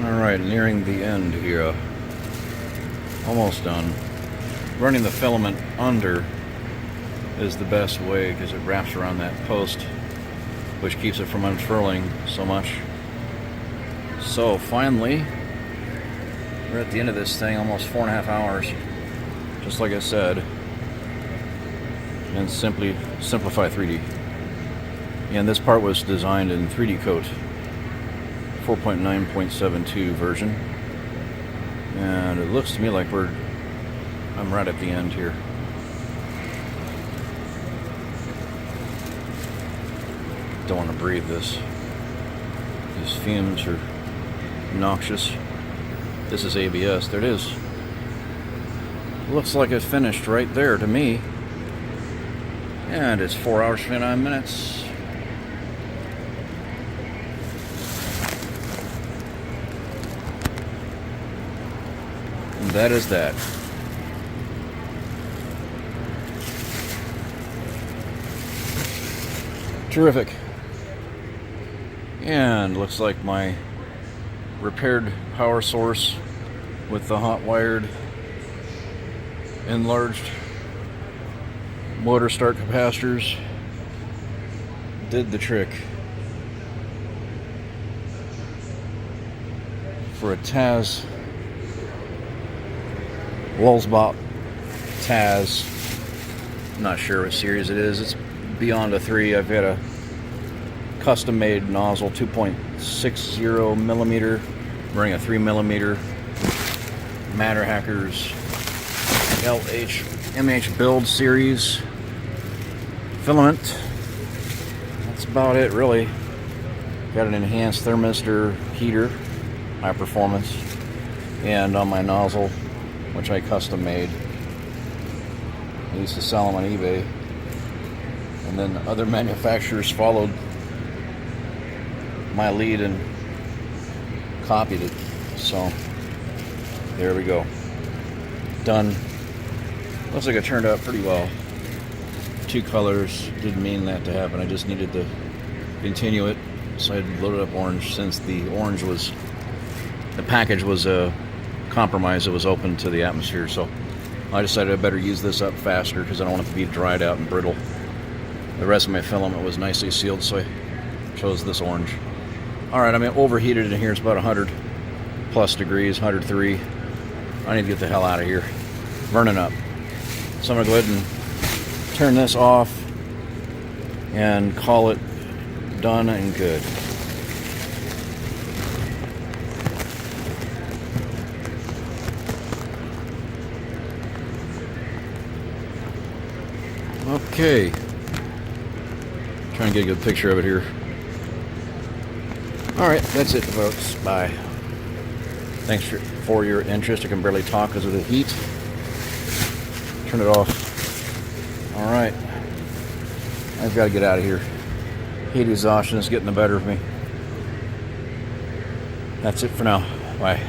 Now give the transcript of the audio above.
Alright, nearing the end here. Almost done. Running the filament under is the best way because it wraps around that post, which keeps it from unfurling so much. So finally, we're at the end of this thing, almost 4.5 hours, just like I said, and simplify 3D. And this part was designed in 3D Coat 4.9.72 version, and it looks to me like I'm right at the end here. Don't want to breathe this. These fumes are noxious. This is ABS. There it is. Looks like it finished right there to me. And it's 4 hours 29 minutes. And that is that. Terrific. And looks like my repaired power source with the hot wired enlarged motor start capacitors did the trick. For a Taz Wolfsbach Taz, I'm not sure what series it is. It's beyond a 3. I've got a custom made nozzle, 2.60 millimeter, running a 3 millimeter Matter Hackers MH build series filament. That's about it, really. Got an enhanced thermistor heater, high performance, and on my nozzle, which I custom made. I used to sell them on eBay, and then other manufacturers followed my lead and copied it. So there we go. Done. Looks like it turned out pretty well. 2 colors. Didn't mean that to happen. I just needed to continue it. So I loaded up orange since the package was compromised. It was open to the atmosphere. So I decided I better use this up faster because I don't want it to be dried out and brittle. The rest of my filament was nicely sealed, so I chose this orange. Alright, I'm overheated in here. It's about 100 plus degrees, 103. I need to get the hell out of here. Burning up. So I'm going to go ahead and turn this off and call it done and good. Okay. Try and get a good picture of it here. Alright, that's it, folks. Bye. Thanks for your interest. I can barely talk because of the heat. Turn it off. Alright. I've got to get out of here. Heat exhaustion is getting the better of me. That's it for now. Bye.